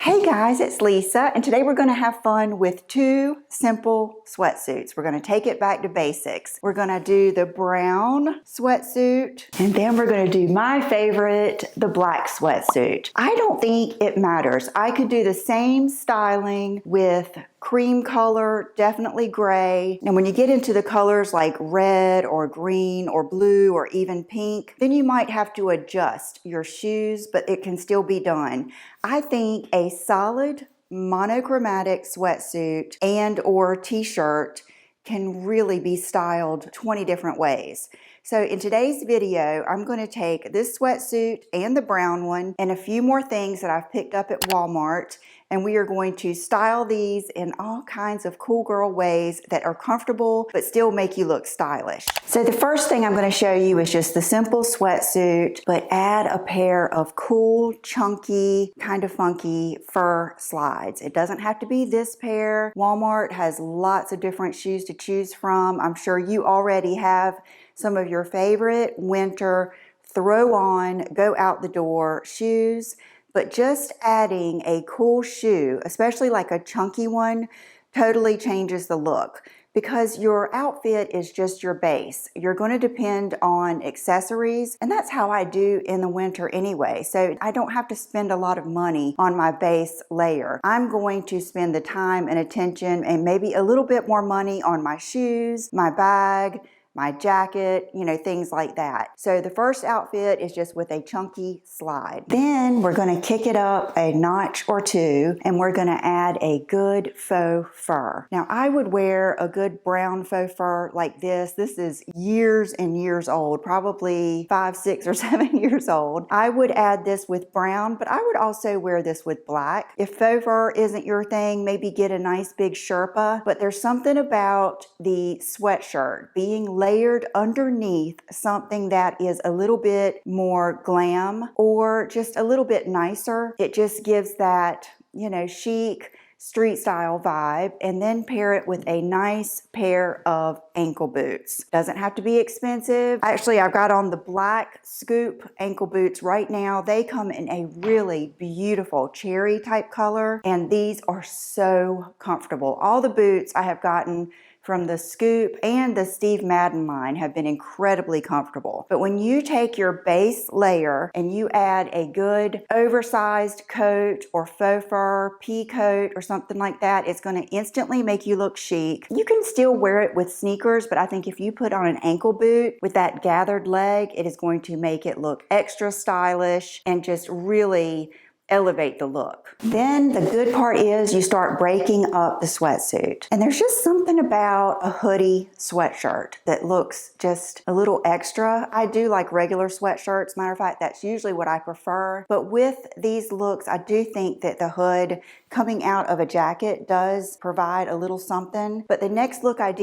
Hey guys, it's Lisa, and today we're going to have fun with two simple sweatsuits. We're going to take it back to basics. We're going to do the brown sweatsuit, and then we're going to do my favorite, the black sweatsuit. I don't think it matters. I could do the same styling with cream color, definitely gray. And when you get into the colors like red or green or blue or even pink, then you might have to adjust your shoes, but it can still be done. I think a solid monochromatic sweatsuit and or t-shirt can really be styled 20 different ways. So in today's video, I'm going to take this sweatsuit and the brown one and a few more things that I've picked up at Walmart, and we are going to style these in all kinds of cool girl ways that are comfortable but still make you look stylish. So the first thing I'm going to show you is just the simple sweatsuit, but add a pair of cool, chunky, kind of funky fur slides. It doesn't have to be this pair. Walmart has lots of different shoes to choose from. I'm sure you already have some of your favorite winter throw on, go out the door shoes, but just adding a cool shoe, especially like a chunky one, totally changes the look because your outfit is just your base. You're going to depend on accessories, and that's how I do in the winter anyway. So I don't have to spend a lot of money on my base layer. I'm going to spend the time and attention and maybe a little bit more money on my shoes, my bag, my jacket, you know, things like that. So the first outfit is just with a chunky slide. Then we're going to kick it up a notch or two, and we're going to add a good faux fur. Now I would wear a good brown faux fur like this. This is years and years old, probably 5, 6, or 7 years old. I would add this with brown, but I would also wear this with black. If faux fur isn't your thing, maybe get a nice big Sherpa, but there's something about the sweatshirt being layered underneath something that is a little bit more glam or just a little bit nicer. It just gives that, you know, chic street style vibe, and then pair it with a nice pair of ankle boots. Doesn't have to be expensive. Actually, I've got on the black scoop ankle boots right now. They come in a really beautiful cherry type color, and these are so comfortable. All the boots I have gotten from the Scoop and the Steve Madden line have been incredibly comfortable. But when you take your base layer and you add a good oversized coat or faux fur, pea coat or something like that, it's going to instantly make you look chic. You can still wear it with sneakers, but I think if you put on an ankle boot with that gathered leg, it is going to make it look extra stylish and just really elevate the look. Then the good part is you start breaking up the sweatsuit. And there's just something about a hoodie sweatshirt that looks just a little extra. I do like regular sweatshirts. Matter of fact, that's usually what I prefer. But with these looks, I do think that the hood coming out of a jacket does provide a little something. But the next look I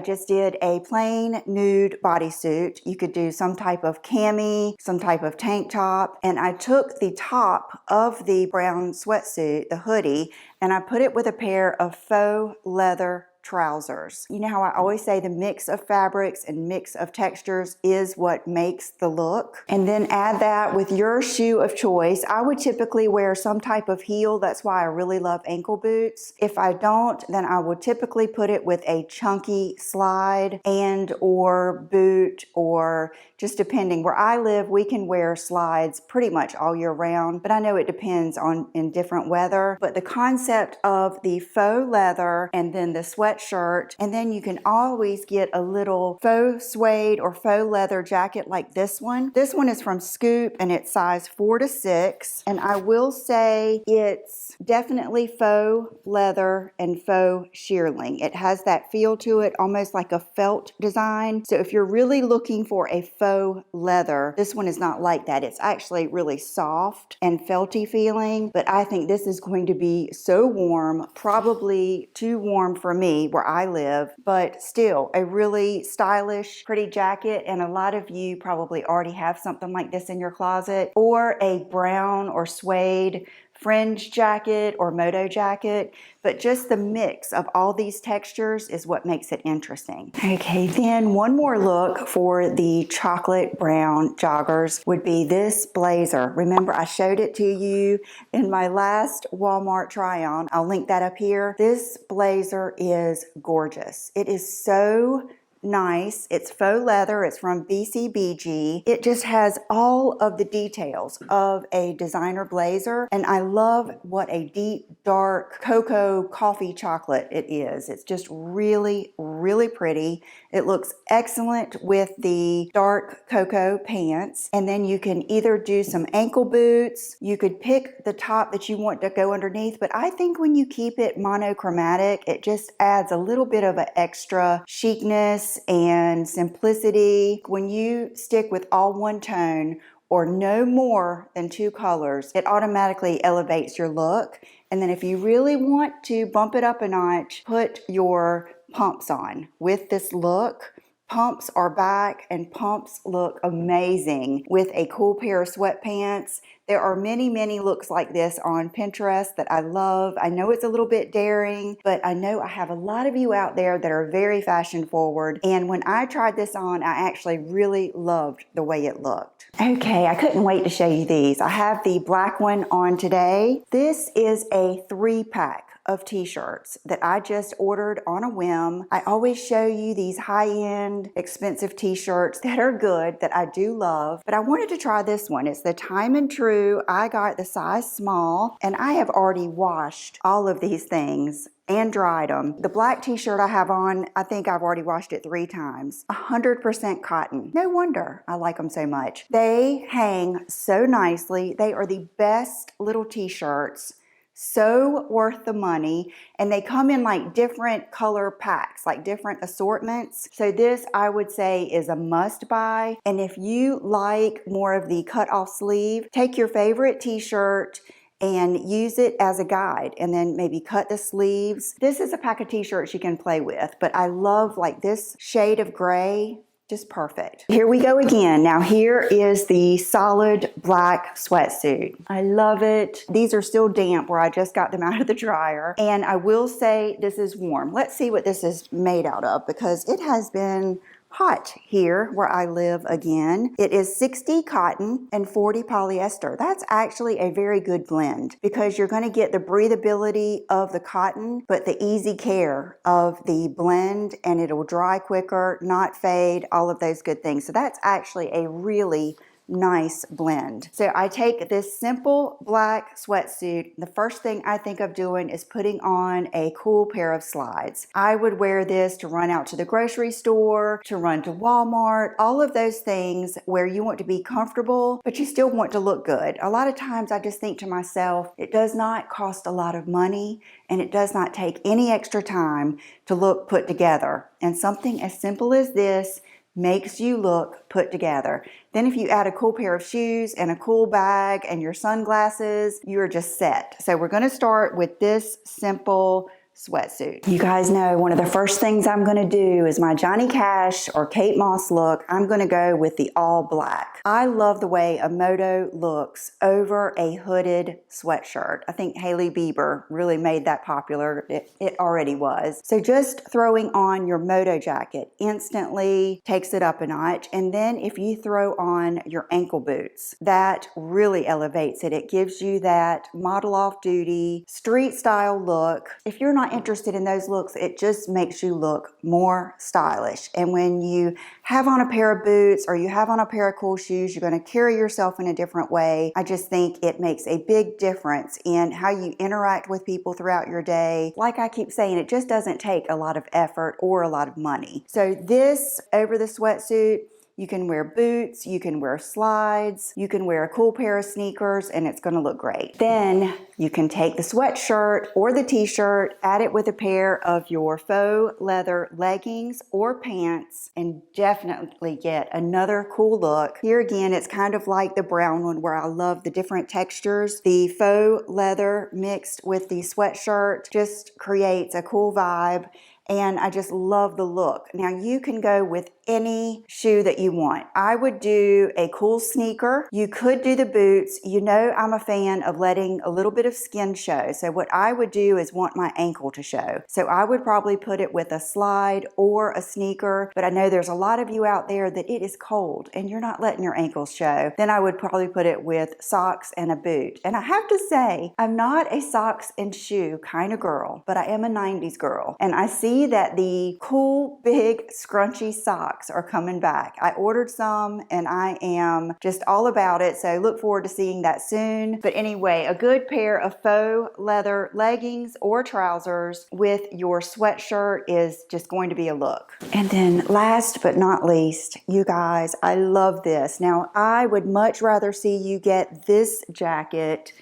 just did a plain nude bodysuit. You could do some type of cami, some type of tank top. And I took the top of the brown sweatsuit, the hoodie, and I put it with a pair of faux leather trousers. You know how I always say the mix of fabrics and mix of textures is what makes the look. And then add that with your shoe of choice. I would typically wear some type of heel. That's why I really love ankle boots. If I don't, then I would typically put it with a chunky slide and or boot, or just depending. Where I live, we can wear slides pretty much all year round, but I know it depends on in different weather. But the concept of the faux leather and then the sweatshirt, and then you can always get a little faux suede or faux leather jacket like this one. This one is from Scoop and it's size 4 to 6, and I will say it's definitely faux leather and faux shearling. It has that feel to it, almost like a felt design. So if you're really looking for a faux leather, this one is not like that. It's actually really soft and felty feeling, but I think this is going to be so warm, probably too warm for me where I live, but still a really stylish, pretty jacket. And a lot of you probably already have something like this in your closet, or a brown or suede fringe jacket or moto jacket, but just the mix of all these textures is what makes it interesting. Okay, then one more look for the chocolate brown joggers would be this blazer. Remember, I showed it to you in my last Walmart try on. I'll link that up here. This blazer is gorgeous. It is so nice. It's faux leather. It's from BCBG. It just has all of the details of a designer blazer, and I love what a deep, dark cocoa coffee chocolate it is. It's just really, really pretty. It looks excellent with the dark cocoa pants, and then you can either do some ankle boots. You could pick the top that you want to go underneath, but I think when you keep it monochromatic, it just adds a little bit of an extra chicness and simplicity. When you stick with all one tone or no more than 2 colors, it automatically elevates your look. And then if you really want to bump it up a notch, put your pumps on with this look. Pumps are back, and pumps look amazing with a cool pair of sweatpants. There are many, many looks like this on Pinterest that I love. I know it's a little bit daring, but I know I have a lot of you out there that are very fashion forward. And when I tried this on, I actually really loved the way it looked. Okay, I couldn't wait to show you these. I have the black one on today. This is a 3-pack of t-shirts that I just ordered on a whim. I always show you these high-end, expensive t-shirts that are good, that I do love, but I wanted to try this one. It's the Time and True. I got the size small, and I have already washed all of these things and dried them. The black t-shirt I have on, I think I've already washed it 3 times. 100% cotton. No wonder I like them so much. They hang so nicely. They are the best little t-shirts. So worth the money, and they come in like different color packs, like different assortments. So this, I would say, is a must buy. And if you like more of the cut off sleeve, take your favorite t-shirt and use it as a guide, and then maybe cut the sleeves. This is a pack of t-shirts you can play with, but I love like this shade of gray. Just perfect. Here we go again. Now here is the solid black sweatsuit. I love it. These are still damp where I just got them out of the dryer. And I will say this is warm. Let's see what this is made out of, because it has been hot here where I live again. It is 60 cotton and 40 polyester. That's actually a very good blend, because you're going to get the breathability of the cotton, but the easy care of the blend, and it'll dry quicker, not fade, all of those good things. So that's actually a really nice blend. So I take this simple black sweatsuit. The first thing I think of doing is putting on a cool pair of slides. I would wear this to run out to the grocery store, to run to Walmart, all of those things where you want to be comfortable, but you still want to look good. A lot of times I just think to myself, it does not cost a lot of money, and it does not take any extra time to look put together. And something as simple as this makes you look put together. Then if you add a cool pair of shoes and a cool bag and your sunglasses, you're just set. So we're going to start with this simple sweatsuit. You guys know one of the first things I'm going to do is my Johnny Cash or Kate Moss look. I'm going to go with the all black. I love the way a moto looks over a hooded sweatshirt. I think Hailey Bieber really made that popular. It already was. So just throwing on your moto jacket instantly takes it up a notch. And then if you throw on your ankle boots, that really elevates it. It gives you that model off duty, street style look. If you're not interested in those looks, it just makes you look more stylish. And when you have on a pair of boots or you have on a pair of cool shoes, you're going to carry yourself in a different way. I just think it makes a big difference in how you interact with people throughout your day. Like I keep saying, it just doesn't take a lot of effort or a lot of money. So this over the sweatsuit, you can wear boots, you can wear slides, you can wear a cool pair of sneakers, and it's going to look great. Then you can take the sweatshirt or the t-shirt, add it with a pair of your faux leather leggings or pants, and definitely get another cool look. Here again, it's kind of like the brown one where I love the different textures. The faux leather mixed with the sweatshirt just creates a cool vibe. and I just love the look. Now you can go with any shoe that you want. I would do a cool sneaker. You could do the boots. You know I'm a fan of letting a little bit of skin show. So what I would do is want my ankle to show. So I would probably put it with a slide or a sneaker, but I know there's a lot of you out there that it is cold and you're not letting your ankles show. Then I would probably put it with socks and a boot. And I have to say, I'm not a socks and shoe kind of girl, but I am a 90s girl. And I see that the cool, big, scrunchy socks are coming back. I ordered some and I am just all about it. So look forward to seeing that soon. But anyway, a good pair of faux leather leggings or trousers with your sweatshirt is just going to be a look. And then last but not least, you guys, I love this. Now, I would much rather see you get this jacket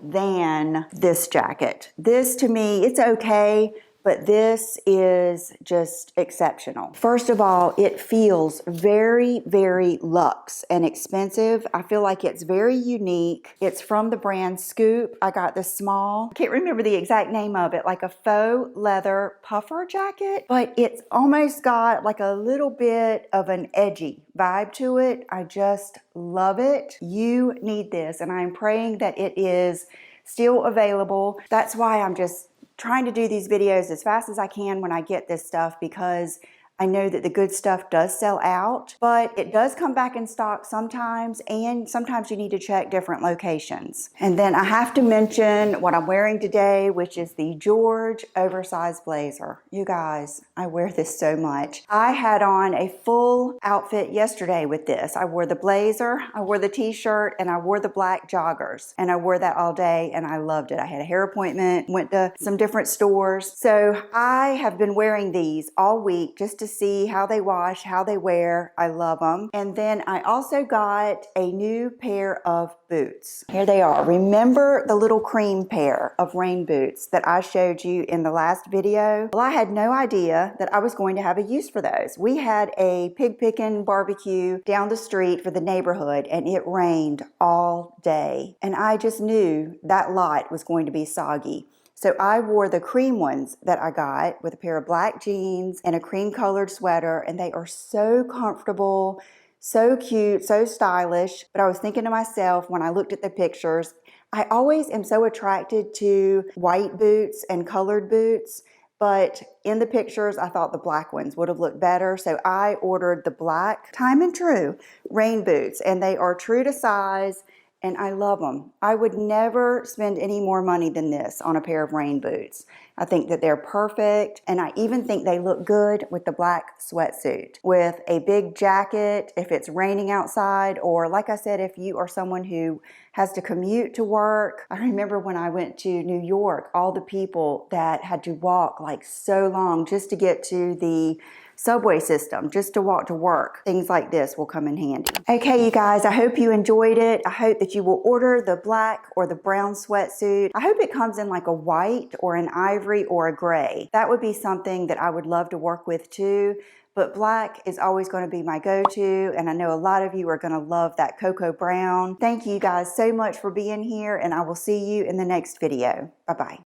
than this jacket. This to me, it's okay, but this is just exceptional. First of all, it feels very, very luxe and expensive. I feel like it's very unique. It's from the brand Scoop. I got the small, I can't remember the exact name of it, like a faux leather puffer jacket, but it's almost got like a little bit of an edgy vibe to it. I just love it. You need this, and I'm praying that it is still available. That's why I'm just trying to do these videos as fast as I can when I get this stuff, because I know that the good stuff does sell out, but it does come back in stock sometimes, and sometimes you need to check different locations. And then I have to mention what I'm wearing today, which is the George Oversized Blazer. You guys, I wear this so much. I had on a full outfit yesterday with this. I wore the blazer, I wore the t-shirt, and I wore the black joggers. And I wore that all day and I loved it. I had a hair appointment, went to some different stores. So I have been wearing these all week just to see how they wash, how they wear. I love them. And then I also got a new pair of boots. Here they are. Remember the little cream pair of rain boots that I showed you in the last video? Well, I had no idea that I was going to have a use for those. We had a pig picking barbecue down the street for the neighborhood, and it rained all day. And I just knew that lot was going to be soggy. So I wore the cream ones that I got with a pair of black jeans and a cream colored sweater, and they are so comfortable, so cute, so stylish. But I was thinking to myself when I looked at the pictures, I always am so attracted to white boots and colored boots, but in the pictures, I thought the black ones would have looked better. So I ordered the black, time and true, rain boots, and they are true to size. And I love them. I would never spend any more money than this on a pair of rain boots. I think that they're perfect, and I even think they look good with the black sweatsuit, with a big jacket if it's raining outside, or like I said, if you are someone who has to commute to work. I remember when I went to New York, all the people that had to walk like so long just to get to the subway system, just to walk to work. Things like this will come in handy. Okay, you guys, I hope you enjoyed it. I hope that you will order the black or the brown sweatsuit. I hope it comes in like a white or an ivory or a gray. That would be something that I would love to work with too. But black is always going to be my go-to, and I know a lot of you are going to love that cocoa brown. Thank you guys so much for being here, and I will see you in the next video. Bye-bye.